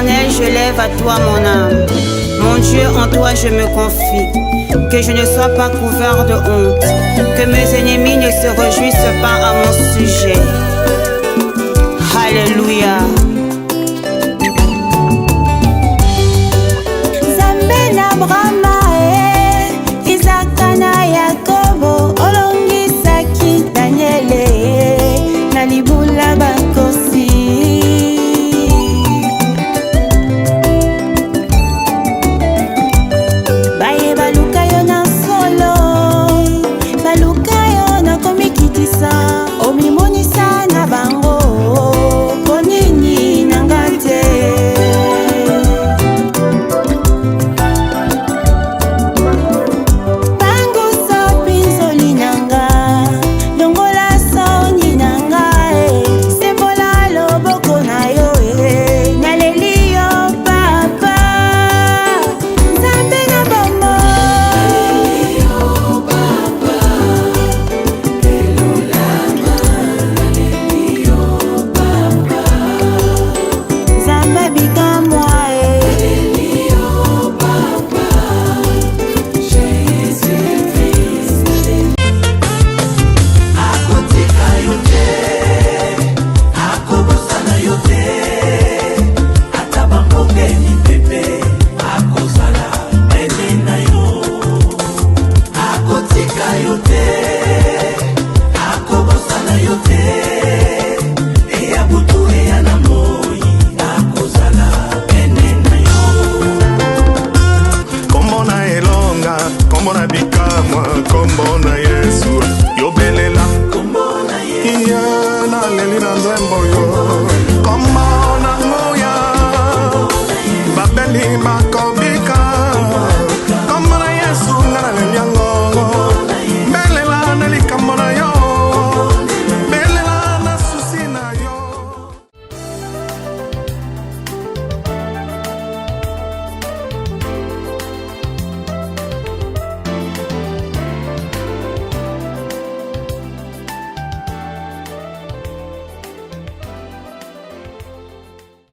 Éternel, je lève à toi mon âme. Mon Dieu, en toi je me confie. Que je ne sois pas couvert de honte. Que mes ennemis ne se réjouissent pas à mon sujet. Alléluia. Zambe na Brahma, Isaac na Yakobo, olongisaki Daniele, na libula bakosi. Baye baluka yo na solo, baluka yo na komikitisa, omimonisa na bango, konini nangate.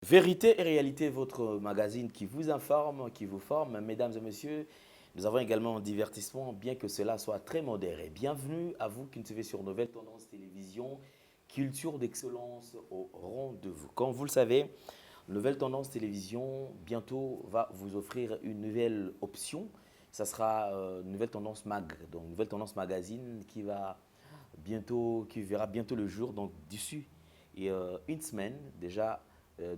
Vérité et réalité, votre magazine qui vous informe, qui vous forme. Mesdames et messieurs, nous avons également un divertissement, bien que cela soit très modéré. Bienvenue à vous qui nous suivez sur Nouvelle Tendance Télévision, culture d'excellence au rendez-vous. Comme vous le savez, Nouvelle Tendance Télévision bientôt va vous offrir une nouvelle option. Ça sera Nouvelle Tendance Mag, donc Nouvelle Tendance Magazine qui verra bientôt le jour, donc d'ici une semaine déjà.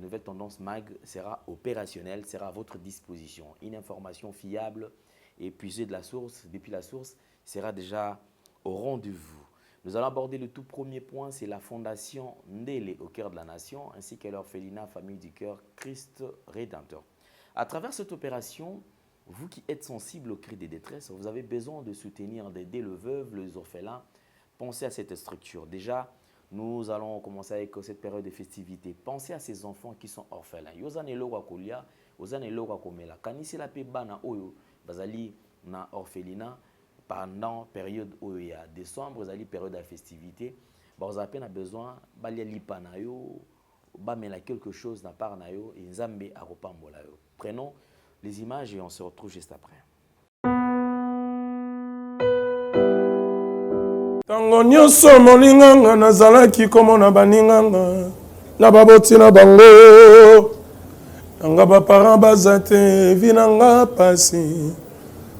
Nouvelle Tendance Mag sera opérationnelle, sera à votre disposition. Une information fiable et puisée depuis la source, sera déjà au rendez-vous. Nous allons aborder le tout premier point, c'est la fondation Ndele au cœur de la nation, ainsi que l'orphelinat Famille du Cœur Christ Rédempteur. À travers cette opération, vous qui êtes sensible aux cris de détresse, vous avez besoin de soutenir, d'aider le veuve, les orphelins. Pensez à cette structure. Déjà, nous allons commencer avec cette période de festivité. Pensez à ces enfants qui sont orphelins. Yozane lo wakolia, yozane lo wakomela. Kanisi la pe bana oyo bazali na orphelinat pendant période oyo ya décembre, bazali période de festivité. Vous avez besoin balia lipa na yo, bamela quelque chose na part na yo et nzambe akopambola yo. Prenons les images et on se retrouve juste après. Tango nyonso molinganga nazalaki komona baninganga na baboti na bango nanga baparent baza te vi nanga pasi.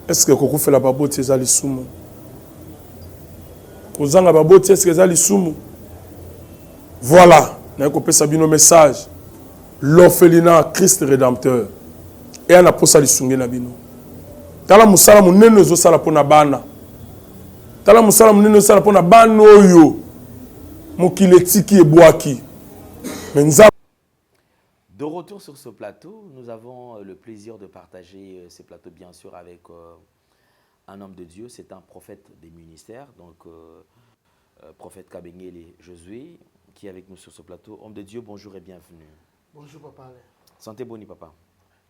Est-ce que kokufela baboti eza lisumu? Kozanga baboti est-ce que eza lisumu? Voilà, na kopesa bino message. L'orphelinat Christ Rédempteur et ana posa lisunge na bino. Tala musala munene ezosala pona bana. Tala musala munene sala pona bano oyo mokiletiki ebwaki. De retour sur ce plateau, nous avons le plaisir de partager ce plateau bien sûr avec un homme de Dieu, c'est un prophète des ministères, donc prophète Kabengele Josué qui est avec nous sur ce plateau. Homme de Dieu, bonjour et bienvenue. Bonjour papa. Santé boni papa.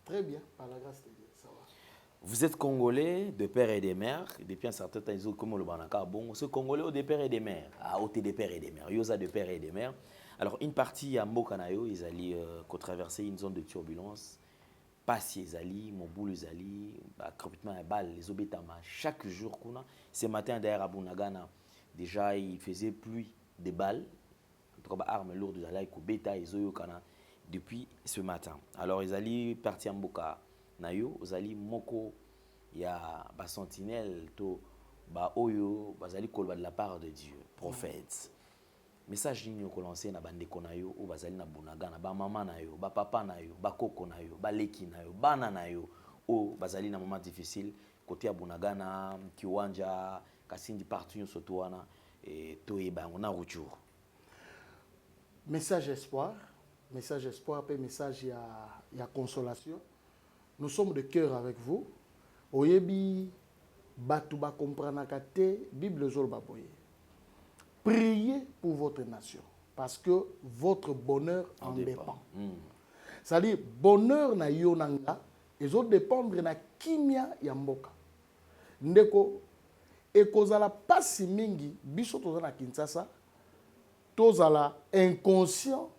Très bien, par la grâce de Dieu, ça va. Vous êtes Congolais de père et de mère. Depuis un certain temps, comme le Banaka, bon, ce Congolais de père et de mère. À ôter de père et de mère. Yosa de père et de mère. Alors, une partie à Mokanayo, ils allaient traverser une zone de turbulence. Passi ezali, Moboulou ezali, complètement un bal, les obétama. Chaque jour, ce matin d'ailleurs à Bunagana, déjà il faisait pluie de balles, en armes lourdes, bêta et zoyokana depuis ce matin. Alors ils allaient partir en Boka Nayo, ils allaient Moko, il y a ba sentinelle, to ba oyo, bazali kolba de la part de Dieu, prophète. Message ni ko lancer na bandeko na yo o bazali na Bunagana ba mama na yo ba papa na yo ba koko na yo ba leki na yo bana na yo o bazali na moment difficile côté ya Bunagana kiwanja kasindi partout yo soto wana et toyeba on a retour. Message espoir et message ya consolation. Nous sommes de cœur avec vous. Oyebi batu ba comprendre kate Bible zol ba boye. Priez pour votre nation, parce que votre bonheur en dépend. C'est-à-dire, bonheur na yonanga, et autres dépendre na kimia yamboka. Ndeko, et kozala pasi mingi, biso tozala Kinshasa, tozala inconscient,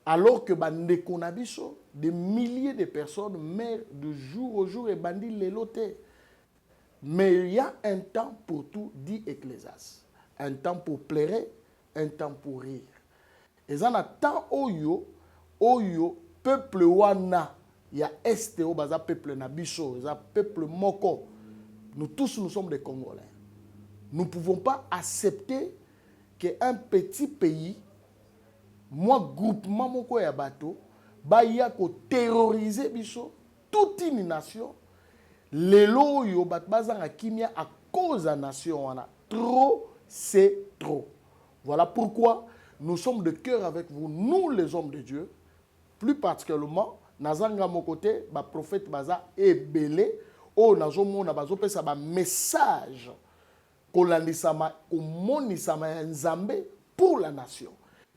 alors que bandeko na biso, des milliers de personnes meurent de jour au jour et bandit les lotés. Mais il y a un temps pour tout, dit Ecclésiaste. Un temps pour pleurer, un temps pour rire. Et ça, un temps oyo, peuple wana, il y a este o baza peuple nabiso, il y a peuple moko. Nous tous, nous sommes des Congolais. Nous ne pouvons pas accepter qu'un petit pays, moi, groupement moko ya bato, ba ya ko terroriser biso, toute une nation, lelo yo bat bazanga kimia à cause de la nation wana. Trop, c'est trop. Voilà pourquoi nous sommes de cœur avec vous, nous les hommes de Dieu, plus particulièrement, Nazanga mon côté, le prophète Baza est belé, oh Nazomona Bazo pesa ba message kolandisama komonisama nzambe pour la nation.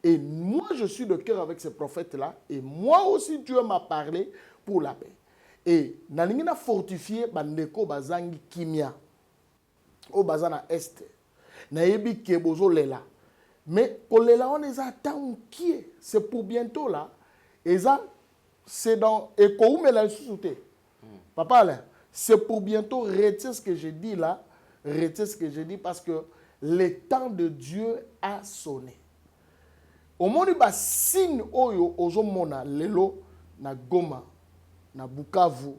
Et moi je suis de cœur avec ce prophète là, et moi aussi Dieu m'a parlé pour la paix. Et nalingina fortifié bandeko bazangi kimia, au bazana est. Nayebi kebozo lela. Mais kolela on les attend qui est. C'est pour bientôt là. Et ça, c'est dans Ekoumela Souté. Papa là, c'est pour bientôt. Retenez ce que je dis là. Retenez ce que je dis parce que le temps de Dieu a sonné. Au monde ba signe oyo ozomona lelo na Goma, na Bukavu,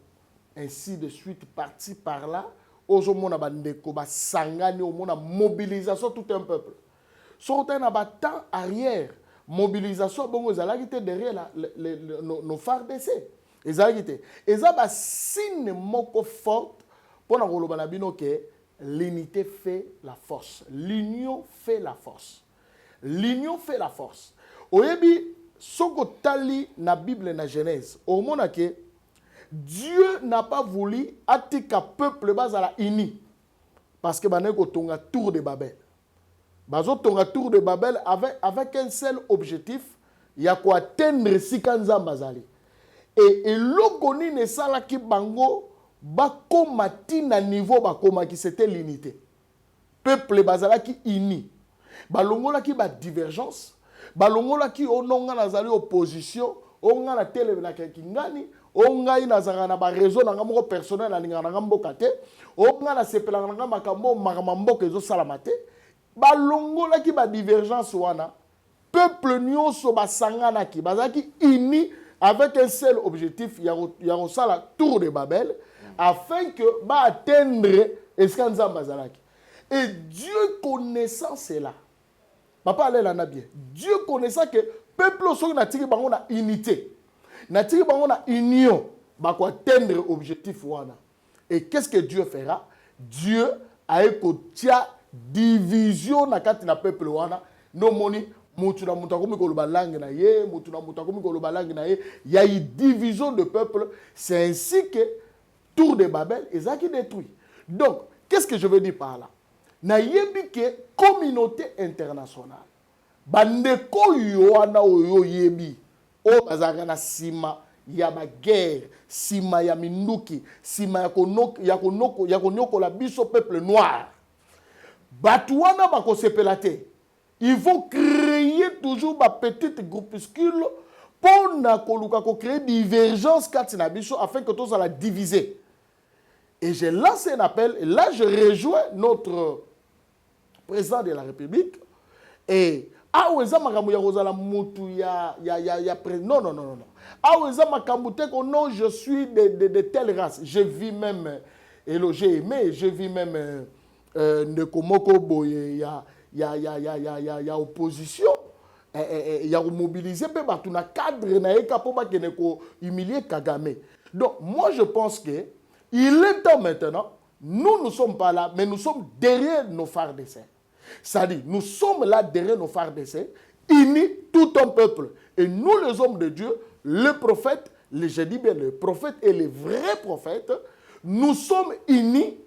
ainsi de suite parti par là. Ozomona bandeko ba sangani au monde mobilisation tout un peuple. Sortant na ba temps arrière, mobilisation bongo zalaki te derrière nos phares d'essai. Ezalaki te. Eza ba signe moko forte pour na koloba na bino ke l'unité fait la force. L'union fait la force. L'union fait la force. Oyebi soko tali na Bible na Genèse. Au monde ke Dieu n'a pas voulu atika peuple bazala uni parce que baneko tonga tour de Babel. Bazo tonga tour de Babel avec un seul objectif, il y a quoi atteindre sikanzamba zali. Et l'ogoni ne sala ki bango bakomati na niveau bakoma qui c'était l'unité. Peuple bazala ki uni. Balongola ki ba divergence, balongola ki ononga nazali opposition, onga na tele na kingani. Onga ina zangana ba réseau na ngamo personnel na ngana ngambo kate onga na sepela na makambo makambo kezo salamate ba longola ki ba divergence wana peuple nyonso ba sangana ki bazaki uni avec un seul objectif ya sala tour de Babel afin que ba atteindre eskanza bazalaki. Et Dieu connaissant cela, papa allez là na bien, Dieu connaissant que peuple so na tiki bango na unité. Natiri bango na union ba ko atteindre objectif wana. Et qu'est-ce que Dieu fera? Dieu a ekotia division na kati na peuple wana. No moni mutu na mutu akomi koloba langue na ye, mutu na mutu akomi koloba langue na ye. Il y a une division de peuple. C'est ainsi que tour de Babel ezaki détruit. Donc, qu'est-ce que je veux dire par là? Na yebi ke communauté internationale. Bandeko yo wana oyo yebi. O bazaka na sima ya ba guerre, sima ya minduki, sima ya konoko la biso peuple noir. Batu wana bako sepela te. ils vont créer toujours ma petite groupuscule pour créer divergence afin que tous la diviser. Et j'ai lancé un appel, et là je rejoins notre président de la République. Et non. Non, je suis de telle race. Je vis même, j'ai aimé, je vis même Ndekomoko Boye, il y a opposition. Il y a mobilisé tout le cadre pour humilier Kagame. Donc, moi, je pense que il est temps maintenant, nous ne sommes pas là, mais nous sommes derrière nos phares d'essai. C'est-à-dire, nous sommes là derrière nos phares d'essai, unis tout un peuple. Et nous, les hommes de Dieu, les prophètes, je dis bien les prophètes et les vrais prophètes, nous sommes unis,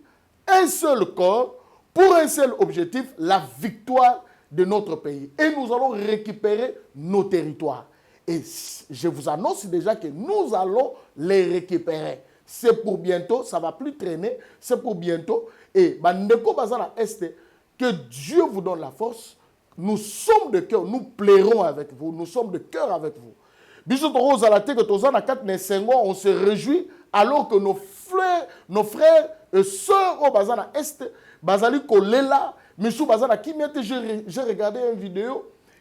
un seul corps, pour un seul objectif, la victoire de notre pays. Et nous allons récupérer nos territoires. Et je vous annonce déjà que nous allons les récupérer. C'est pour bientôt, ça ne va plus traîner, c'est pour bientôt. Et que Dieu vous donne la force. Nous sommes de cœur, nous plairons avec vous, nous sommes de cœur avec vous. On se réjouit alors que nos frères et sœurs au Bazana Est, Bazali Kolela, j'ai regardé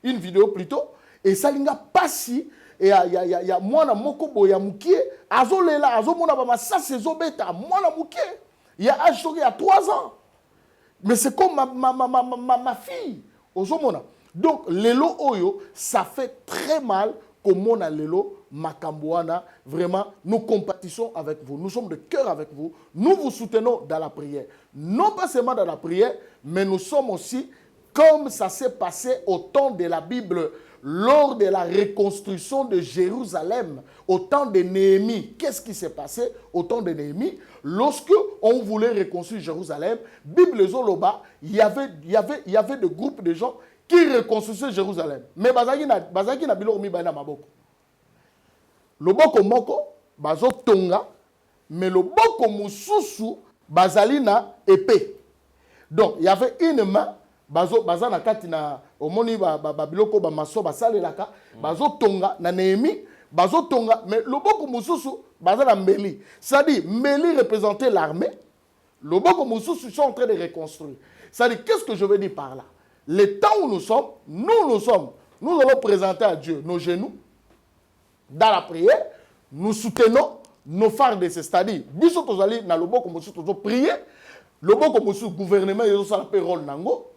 une vidéo plutôt, et ça n'a pas si. Et il y a moi na moko boya mukie azolela azomona ba masase zobeta moi na mukie il y a âge il y a 3 ans, mais c'est comme ma fille ozomona. Donc lelo oyo ça fait très mal comme mona lelo makamboana. Vraiment nous compatissons avec vous, nous sommes de cœur avec vous, nous vous soutenons dans la prière, non pas seulement dans la prière, mais nous sommes aussi comme ça s'est passé au temps de la Bible. Lors de la reconstruction de Jérusalem, au temps de Néhémie, qu'est-ce qui s'est passé au temps de Néhémie? Lorsque on voulait reconstruire Jérusalem, Bible Zoloba, il y avait des groupes de gens qui reconstruisaient Jérusalem. Mais bazaki na bilo mi bana maboko. Loboko moko bazo tonga, mais loboko mususu bazali na épée. Donc il y avait une main. Baza na kati na omoni biloko ba maso basalelaka bazo tonga na Néhémie bazo tonga, mais loboko mususu baza na mbeli. C'est-à-dire mbeli représentait l'armée, loboko mususu sont en train de reconstruire. C'est-à-dire qu'est-ce que je veux dire par là? Le temps où nous sommes, nous allons présenter à Dieu nos genoux dans la prière, nous soutenons nos phares de ces, c'est-à-dire biso tozali na loboko mususu tozo prier, loboko mususu gouvernement yozo sala pe rôle nango.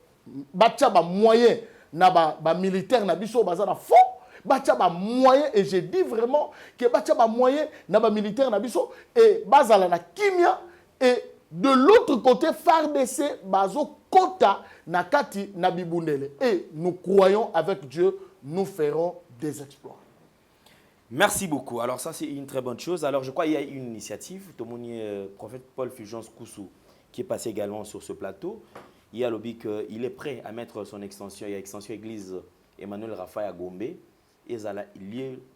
Batia ba moyen na ba militaire na biso baza na fond, batia ba moyen, et je dis vraiment que batia ba moyen na ba militaire na biso et bazala na kimia, et de l'autre côté FARDC bazo kota na kati na bibundele, et nous croyons avec Dieu nous ferons des exploits. Merci beaucoup. Alors ça c'est une très bonne chose. Alors je crois qu'il y a une initiative, le prophète Paul Fulgence Koussou qui est passé également sur ce plateau. Il y a lobby qu'il est prêt à mettre son extension, il y a extension église Emmanuel Raphaël à Gombe, et il y a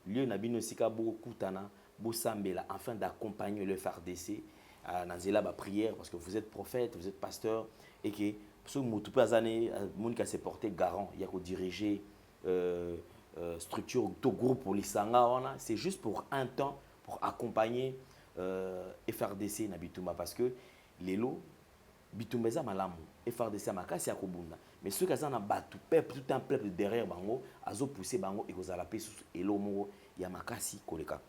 lieu Nabino Sika Kutana, Boussambela, afin d'accompagner le FARDC à Nazela la prière, parce que vous êtes prophète, vous êtes pasteur, et que ce qui s'est porté garant, il y a qu'à diriger structure, tout groupe pour l'Isanga, c'est juste pour un temps, pour accompagner FARDC Nabituma, parce que les lots, Bitumbeza malamu, FARDC makasi akobunda. Mais ceux qui sont dans batu peuple, tout un peuple derrière bango, azo pousser bango et kozala pe sous elomo ya makasi koleka.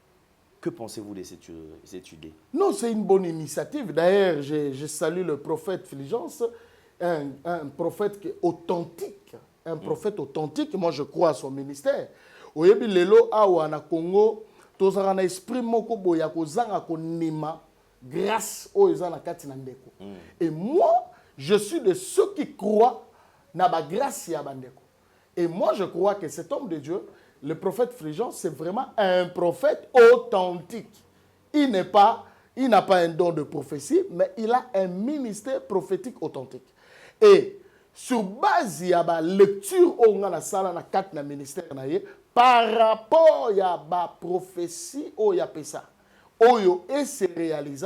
Que pensez-vous de cette idée? Non, c'est une bonne initiative. D'ailleurs, je salue le prophète Fulgence, un prophète qui est authentique, un prophète authentique. Moi, je crois à son ministère. Oyebi lelo awa na Congo, tozara na esprit moko boya kozanga konima. Grâce aux gens na kati na ndeko. Et moi, je suis de ceux qui croient na ba grâce ya bandeko. Et moi, je crois que cet homme de Dieu, le prophète Fulgence, c'est vraiment un prophète authentique. Il n'a pas un don de prophétie, mais il a un ministère prophétique authentique. Et sur base ya ba lecture on a la sala na kati na ministère na ye par rapport ya ba prophétie o ya pesa. Oyo et c'est réalisé.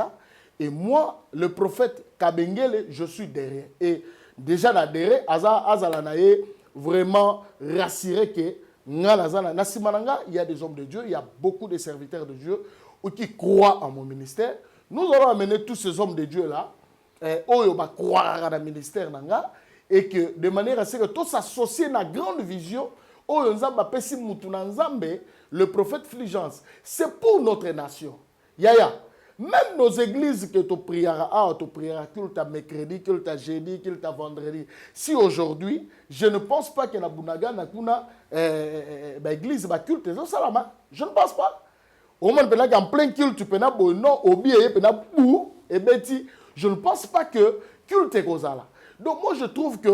Et moi, le prophète Kabengele, je suis derrière. Et déjà là derrière, azalanaye vraiment rassurer que il y a des hommes de Dieu, il y a beaucoup de serviteurs de Dieu qui croient en mon ministère. Nous allons amener tous ces hommes de Dieu là, qui va croire dans le ministère et que de manière à ce que tous s'associent à la grande vision, le prophète Fulgence, c'est pour notre nation. Yaya, même nos églises que tu prieras, culte à mercredi, culte à jeudi, culte à vendredi. Si aujourd'hui, je ne pense pas que la Bunaga n'a qu'une église, culte, je ne pense pas. Au moment où en plein culte, tu peux pas non, je ne pense pas que culte est comme ça. Donc moi je trouve que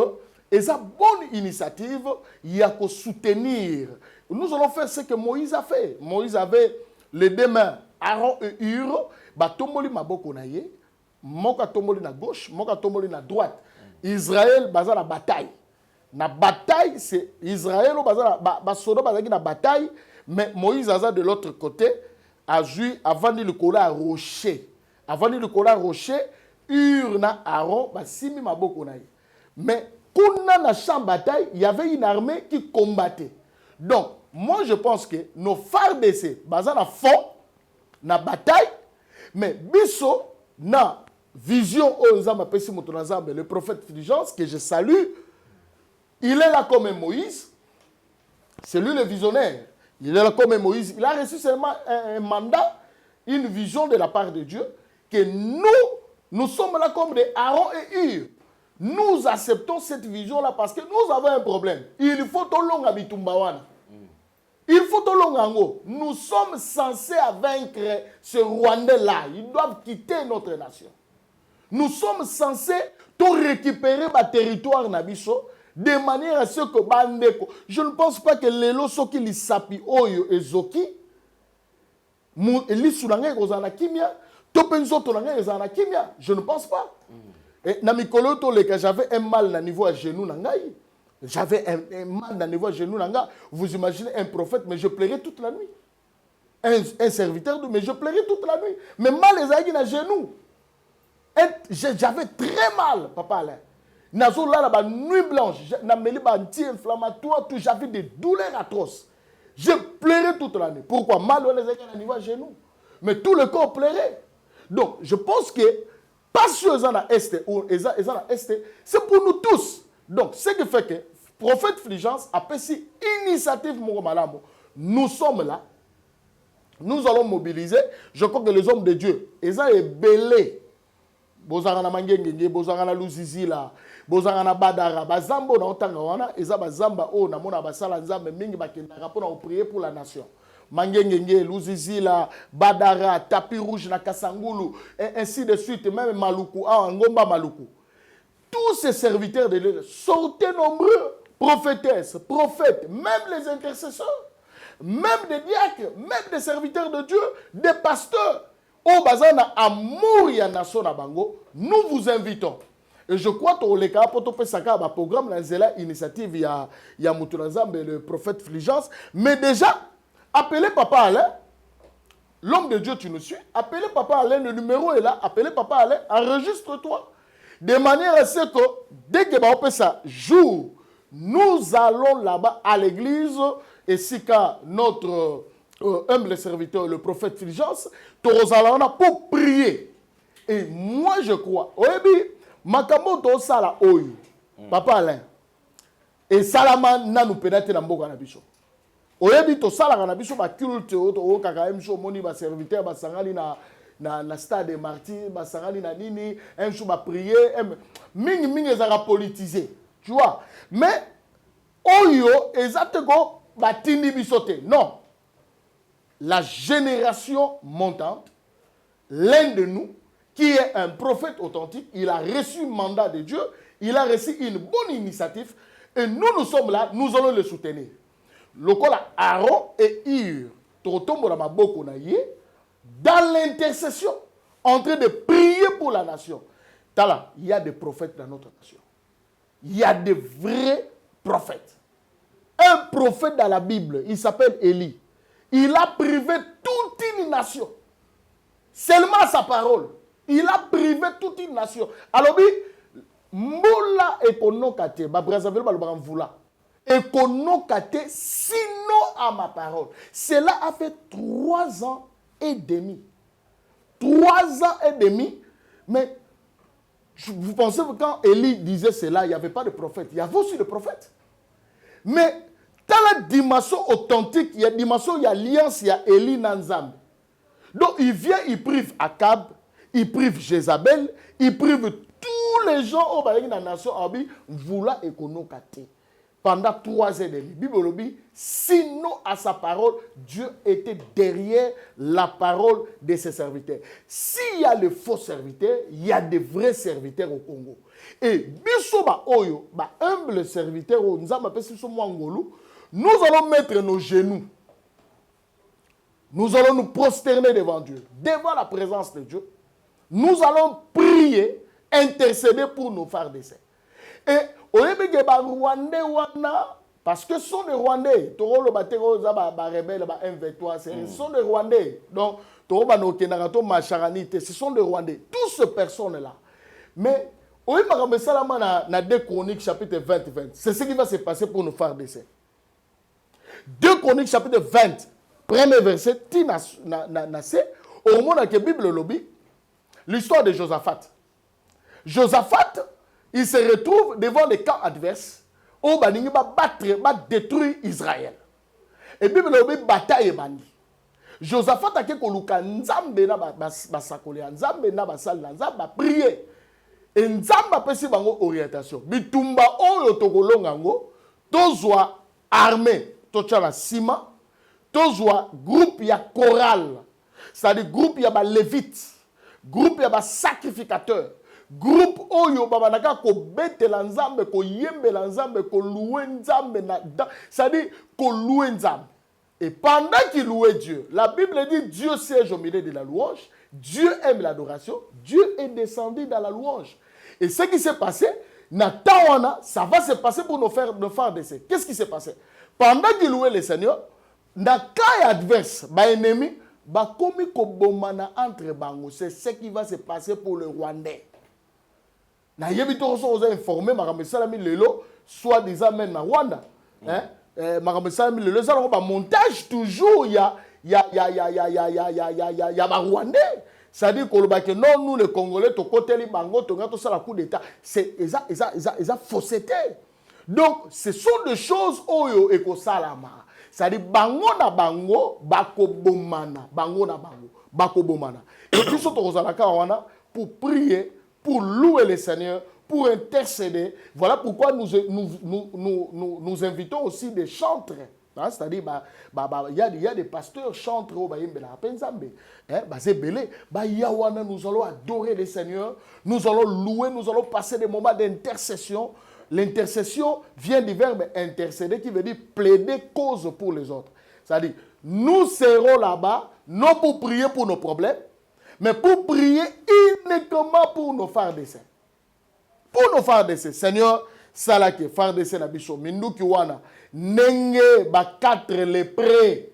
c'est une bonne initiative, il y a qu'à soutenir. Nous allons faire ce que Moïse a fait. Moïse avait les deux mains, Aaron et Hur, tomboli maboko na ye, moka tomboli na gauche, moka tomboli na droite. Israël baza la bataille. Na bataille c'est Israël baza sodo baza na bataille, mais Moïse aza de l'autre côté a joué avant de le coller à rocher. Avant de le coller à rocher, Hur na Aaron simi maboko na ye. Mais quand na champ bataille, il y avait une armée qui combattait. Donc moi je pense que nos phares d'essai baza na fond na bataille. Mais biso na vision le prophète Fulgence que je salue, il est là comme Moïse, c'est lui le visionnaire, il est là comme Moïse, il a reçu seulement un mandat, une vision de la part de Dieu, que nous sommes là comme des Aaron et Hur. Nous acceptons cette vision-là parce que nous avons un problème. Il faut tout long à Bitumbawana. Il faut tout long. Nous sommes censés vaincre ce Rwandais-là. Ils doivent quitter notre nation. Nous sommes censés tout récupérer le territoire Nabiso de manière à ce que Bandeko. Je ne pense pas que les loso qui les sapi oyo et zoki, les soulangés kozana kimia, topenzo tolangé kozana kimia. Je ne pense pas. Et Namikolo toleka j'avais un mal à niveau à genoux nangai. J'avais un mal à niveau à genoux. Vous imaginez un prophète, mais je pleurais toute la nuit. Un serviteur, mais je pleurais toute la nuit. Mais mal les aïe à genoux. J'avais très mal, papa Alain. Nazo là, la nuit blanche, anti-inflammatoire, j'avais des douleurs atroces. Je pleurais toute la nuit. Pourquoi? Mal les aïe à niveau à genoux. Mais tout le corps pleurait. Donc, je pense que, pas sur les Est ou les Est, c'est pour nous tous. Donc, ce qui fait que le prophète Fulgence a pris cette initiative, nous sommes là, nous allons mobiliser. Je crois que les hommes de Dieu, ils ont belé. Bozarana mangengenge, bozarana luzizila, bozarana badara, bazambo na otanga wana, eza bazamba o na mona basala nzambe mingi bakendaka pona prier pour la nation. Mangengenge, luzizila, badara, tapis rouge na Kasangulu, et ainsi de suite, même Maluku, Ngomba Maluku. Tous ces serviteurs de Dieu, sortez nombreux, prophétesses, prophètes, même les intercesseurs, même des diacres, même des serviteurs de Dieu, des pasteurs. Au bazana amour ya nation na bango, nous vous invitons. Et je crois que le cas pour topé saka ba programme la zela initiative ya Mutunazambe le prophète Fulgence, mais déjà appelez papa Alain, l'homme de Dieu tu nous suis, appelez papa Alain, le numéro est là, appelez papa Alain, enregistre-toi. De manière à ce que, dès que ça jour, nous allons là-bas à l'église, et si notre humble serviteur, le prophète Fulgence, nous allons pour prier. Et moi, je crois, Makamoto Sala Oyo, Papa Alain, et Salaman Nanou Pédate Namboka Nabiso. Oyebi to Sala Nabiso, ma culte, au Kakaem Moni, ma serviteur, ma sangali na stade des martyrs, basangani na nini, un jour ma prier, ming ezara politisé, tu vois. Mais oyo ezatego batindi bisote. Non. La génération montante, l'un de nous qui est un prophète authentique, il a reçu un mandat de Dieu, il a reçu une bonne initiative et nous sommes là, nous allons le soutenir. Le col Aaron et Hur, totombo la maboko na ye, dans l'intercession, en train de prier pour la nation. Tala, il y a des prophètes dans notre nation. Il y a des vrais prophètes. Un prophète dans la Bible, il s'appelle Élie. Il a privé toute une nation. Seulement sa parole. Il a privé toute une nation. Alors, Moula et Konokate, Brazzaville, Balbaramvoula. Et qu'on kate sinon à ma parole. Cela a fait 3 ans et demi. 3 ans et demi. Mais vous pensez que quand Élie disait cela, il n'y avait pas de prophète. Il y avait aussi des prophètes. Mais dans la dimension authentique, il y a dimension, il y a alliance, il y a Élie Nanzam. Donc il vient, il prive Akab, il prive Jézabel, il prive tous les gens au Baïk dans la nation Abi, voula et qu'on kate. Pendant 3 ans et demi. Bible dit, sinon à sa parole, Dieu était derrière la parole de ses serviteurs. S'il y a les faux serviteurs, il y a des vrais serviteurs au Congo. Et bisoba oyo, ba humble serviteur, nous allons mettre nos genoux. Nous allons nous prosterner devant Dieu, devant la présence de Dieu. Nous allons prier, intercéder pour nos frères d'essai. Et parce que ce sont des Rwandais. Ce sont des Rwandais. Donc, ce sont des Rwandais. Toutes ces personnes-là. Mais, dans 2 Chroniques, chapitre 20, c'est ce qui va se passer pour nos frères d'essai. 2 Chroniques, chapitre 20, premier verset, au moment où la Bible lobby, l'histoire de Josaphat. Josaphat, il se retrouve devant les camps adverses où il va détruire Israël. Et puis, il y a une bataille. Josaphat a dit que Nzambe na prier. Et Nzambe a fait une orientation. Bitumba oyo tokolongango, tozwa armée, tochala sima, tozwa groupe ya chorale. C'est-à-dire groupe ya ba lévite, groupe ya ba sacrificateur. Groupe oyo babanaka ko betela nzambe ko yembela nzambe ko louer nzambe na c'est-à-dire ko louer nzambe. Et pendant qu'il louait Dieu, la Bible dit Dieu siège au milieu de la louange, Dieu aime l'adoration, Dieu est descendu dans la louange. Et ce qui s'est passé, ça va se passer pour nos frères d'essai. Qu'est-ce qui s'est passé? Pendant qu'il louait le Seigneur, dans le cas adverse, ennemi, comme kobomana entre bango, c'est ce qui va se passer pour le Rwandais. Na yebito vous informé makambe salami lelo soit disant même na Rwanda makambe salami lelo ça ba montage toujours ya ba Rwandais, ça dit que non nous les Congolais to koteli bango to ngato sala coup d'état, c'est eza fausseté. Donc ce sont des choses oyo eko salama, ça dit bango na bango bako bomana, bango na bango bako bomana. Et puis surtout ozalaka wana pour prier, pour louer le Seigneur, pour intercéder. Voilà pourquoi nous invitons aussi des chantres. Hein, c'est-à-dire, il y a des pasteurs chantres. Nous allons adorer le Seigneur. Nous allons louer, nous allons passer des moments d'intercession. L'intercession vient du verbe intercéder qui veut dire plaider cause pour les autres. C'est-à-dire, nous serons là-bas, non pour prier pour nos problèmes, mais pour prier uniquement pour nos frères d'essai. Pour nos frères d'essai. Seigneur, salake, frères d'essai na biso, minduki wana, nenge ba 4 lépreux.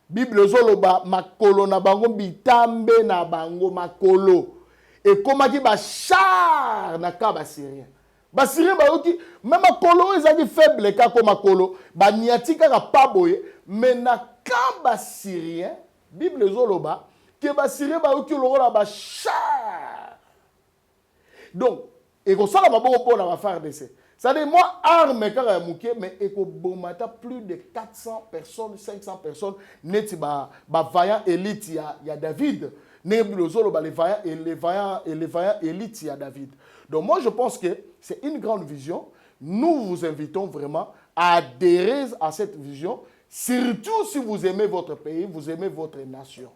Bible zoloba, makolo na bango, bitambe na bango, makolo. Et comment qui ba char na ka ba syrien. Ba syrien ba yoki, même makolo, ils ont dit faible ka ko makolo, ba niati ka pa boye, mais na ka ba syrien, Bible zoloba, donc, et comme ça, on va beaucoup pour faire d'essai. C'est-à-dire, moi, arme, mais plus de 400 personnes, 500 personnes, net, vaillant élite, il y a David. Les vaillants élite, il y a David. Donc, moi, je pense que c'est une grande vision. Nous vous invitons vraiment à adhérer à cette vision, surtout si vous aimez votre pays, vous aimez votre nation.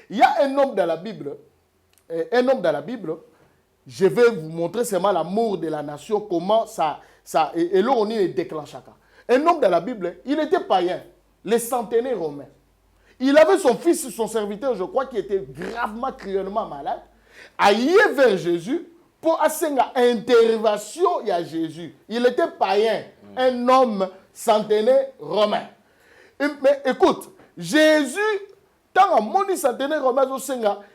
Il y a un homme dans la Bible, je vais vous montrer seulement l'amour de la nation, comment ça et là on y déclenche. Un homme dans la Bible, il était païen, le centenaire romain. Il avait son fils, son serviteur, je crois, qui était gravement, cruellement malade, allé vers Jésus pour assurer intervention à Jésus. Il était païen, un homme centenaire romain. Mais écoute, Jésus, tant mon centenaire romain,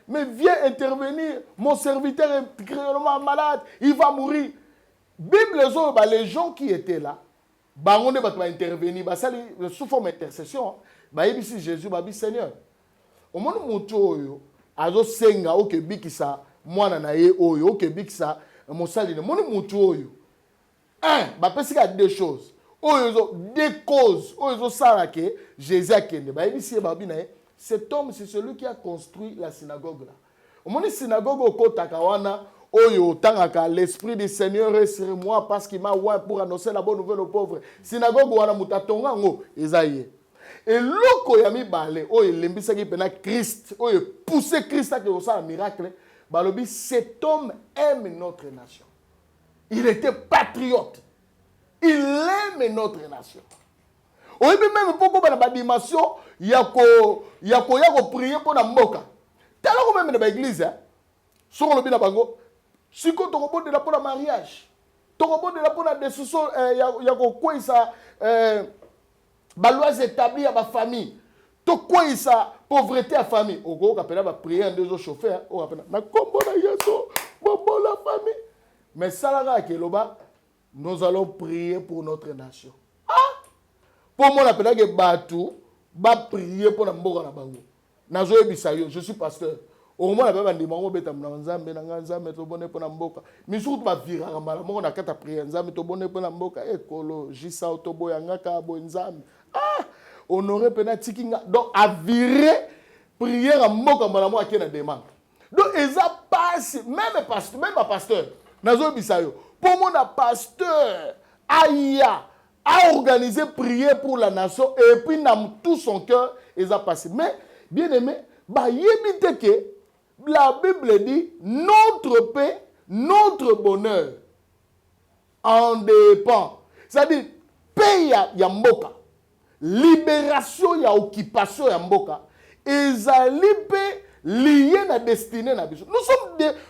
mais viens intervenir, mon serviteur est cruellement malade, il va mourir. Bible, les gens qui étaient là, bango ne bato ba intervenir basali sous forme intercession ba yebisi Jésus ba bi Seigneur omoni mutu oyo azo senga okebikisa mwana na ye oyo okebikisa mosali ne moni mutu oyo bapesi ka deux choses oyo deux causes oyo sala que Jésus akende ba yebisi ba bi na ye cet homme c'est celui qui a construit la synagogue là omoni synagogue okotaka wana oyo tangaka l'esprit du Seigneur est sur moi parce qu'il m'a oint pour annoncer la bonne nouvelle aux pauvres. Synagogue wana mutatonga ngo ezaye. Et loko ya mibale oyo lembisa ki pena Christ oyo pousser Christ à que ça un miracle. Balobi cet homme aime notre nation. Il était patriote. Il aime notre nation. Oyo même poko bana ba dimension yako prier pour na mboka. Tala ko même na ba église hein. Sur le bina bango si tu as de la pour le mariage, tu as de la pour la décision, il y a quoi ça, balois établi à ma famille, tu quoi ça, pauvreté à famille. Au gros, on va prier un deux autres chauffeurs, on va na combo la yaso, bobo la famille. Mais ça là que là nous allons prier pour notre nation. Ah, pour moi, on appelle que Batou, va prier pour la mboka na bango. Nazoe bisayo, je suis pasteur. Au moins, on a des moments où on a des bonnes pour la mboka. Mais surtout, on a des moments où on a des bonnes pour la mboka. Écologie, ça, on aurait peut-être donc à virer prière à mboka à qui on a demande. Donc, ils ont passé, même pasteur, pour mon pasteur, a organisé prière pour la nation et puis, dans tout son cœur, ils ont passé. Mais, bien aimé, il que la Bible dit notre paix, notre bonheur en dépend. C'est-à-dire, paix ya mboka, libération ya occupation ya mboka, ezali paix lié à la destinée na biso.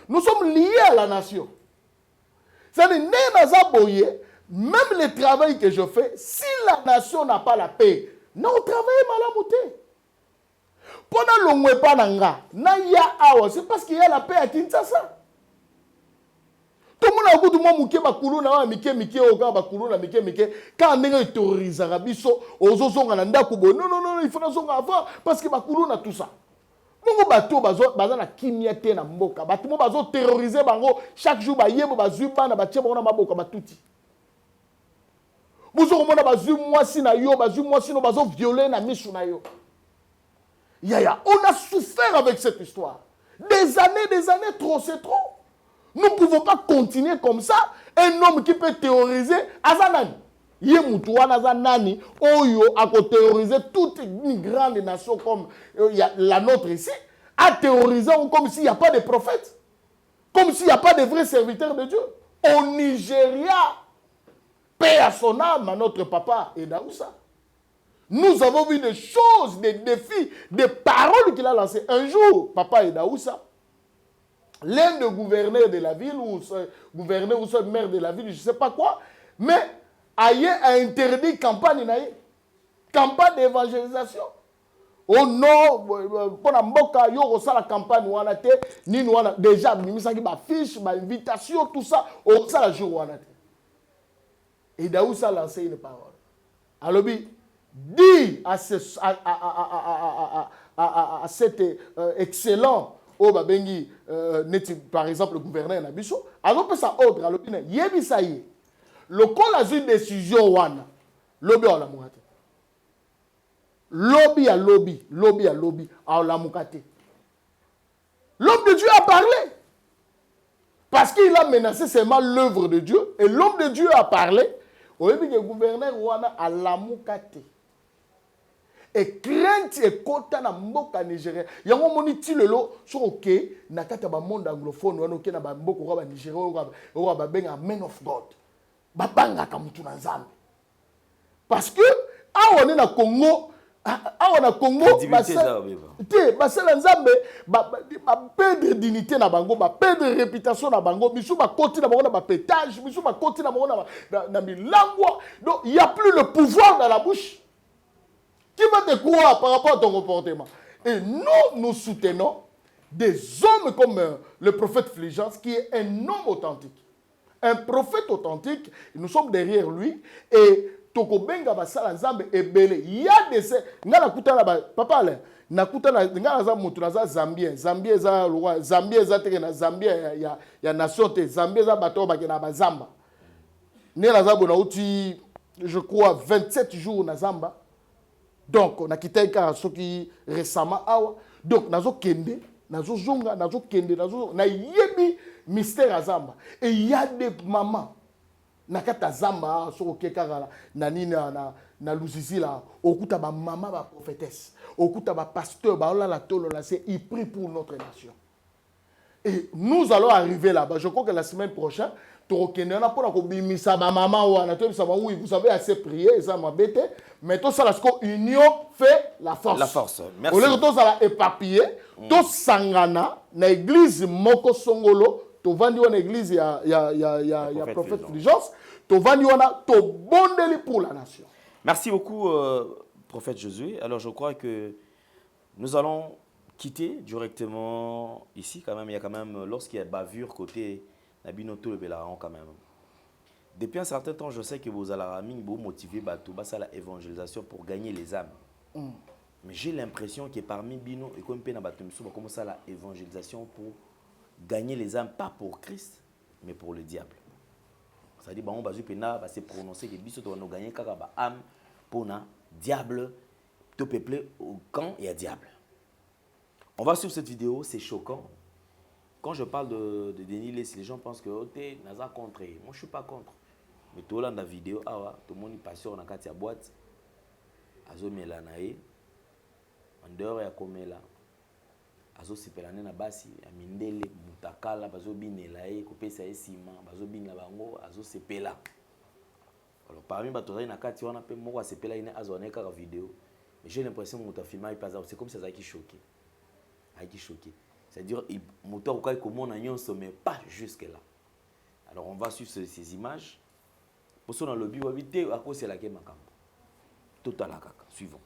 Nous sommes liés à la nation. C'est-à-dire, même le travail que je fais, si la nation n'a pas la paix, non, travailler malamouté. Pendant l'ongwe pananga, na ya awa, c'est parce qu'il y a la paix à Kinshasa. Tout le monde a beaucoup de monde qui va couler na mike oga ba couler na mike quand on est terrorisé rabiso ozo zonga na ndako bo non il faut na zonga avant parce que ba couler na tout ça. Mungu bato baza na kimia te na mboka bato mo bazo terroriser bango chaque jour ba yebo ba zuba na ba tie bango na maboka batuti. Buzo ko mona ba zu mwasi na yo ba zu mwasi no bazo violer na misu na yo. Yaya, on a souffert avec cette histoire. Des années, trop, c'est trop. Nous ne pouvons pas continuer comme ça. Un homme qui peut terroriser Azanani. Yemutouan Azanani, Oyo, a terrorisé toute une grande nation comme la nôtre ici, a terrorisé comme s'il n'y a pas de prophètes, comme s'il n'y a pas de vrais serviteurs de Dieu. Au Nigeria, paix à son âme, notre papa Edaoussa. Nous avons vu des choses, des défis, des paroles qu'il a lancées. Un jour, papa Edaoussa, l'un des gouverneurs de la ville, ou gouverneur ou maire de la ville, je ne sais pas quoi, mais a interdit campagne d'évangélisation. Oh non, pour la mboka, il y a la campagne, déjà, il y a des fiches, des invitations, tout ça, on ça la jour. Edaoussa a lancé une parole. Alors, dit à cet excellent Obabengi, par exemple le gouverneur Nabiso, alors que ça ordre à l'opinion, Yebisaye, le col a une décision wana, lobby à la moukate. Lobby à lobby à la moukate. L'homme de Dieu a parlé. Parce qu'il a menacé seulement l'œuvre de Dieu, et l'homme de Dieu a parlé, au début le gouverneur wana à la moukate. Et crainte et kota na mboka Nigeria. Yango moni ti lelo so OK na kata ba monde anglophone wana OK na ba mboka ba Nigeria o ba benga men of God. Ba banga ka mutu na Nzambe. Parce que awana na Congo basala Nzambe ba perdre dignité na bango, ba perdre réputation na bango, bisu ba koti na bango na ba pétage, bisu ba koti na bango na milangwa. Donc il y a plus le pouvoir dans la bouche. Qui va te croire par rapport à ton comportement? Et nous soutenons des hommes comme le prophète Fulgence, qui est un homme authentique. Un prophète authentique, nous sommes derrière lui. Et toko benga basala nzambe ebele ya dese ngala kutana ba papa ale na kutana ngala za mutu na za Zambien za loi Zambien za teke na Zambien ya nation te Zambien za bato ba na bazamba ne la za bona uti je crois 27 jours na zamba donc na kiteka soki récemment awa donc nazo kende nazo zonga nazo kende nazo na yebi mystère azamba et il y a des mamans nakata zamba soko kekala na nini na luzizi la okuta ba mama ba prophétesse okuta ba pasteur ba la tolo là c'est il prie pour notre nation et nous allons arriver là-bas je crois que la semaine prochaine tokende na pona ko bimisa ba mama wana to bisa oui vous savez assez prier ça m'a bête mais tout ça la union fait la force merci au lieu de ça la éparpillé to sangana na église moko songolo to vandi wana église ya prophète Fulgence to vandi wana to bondeli pour la nation. Merci beaucoup prophète Josué. Alors je crois que nous allons quitter directement ici quand même. Il y a quand même lorsqu'il y a bavure côté Nabinoto le Bélaran quand même. Depuis un certain temps, je sais que vous allez vous motiver à la évangélisation pour gagner les âmes. Mais j'ai l'impression que parmi Bino et comme Pena Batumsu, on commence à la évangélisation pour gagner les âmes, pas pour Christ, mais pour le diable. C'est-à-dire on va se prononcer que Biso doit nous gagner car âme pour le diable, tout peuplé au camp et à diable. On va sur cette vidéo, c'est choquant. Quand je parle de Denis Less, les gens pensent que tu Naza contre. Moi, je ne suis pas contre. Mais tout le monde dans la vidéo, tout le monde est passé dans la boîte. Azo Melanae, en dehors ya komela. Azo sipelane na basi, amindele, mutakala, bazo binelae, kopesa esima, bazo binela bango, azo sepela. Alors parmi les na kati wana pe moko sepela ine azo oneka la vidéo. Mais j'ai l'impression que mon film c'est comme ça qui choqué. Qui choqué. C'est-à-dire il moteur quoi comment on mais pas jusque là. Alors on va suivre ces images. Pour ça dans le but habiter à cause c'est la game makambo. Tout à la kaka. Suivons.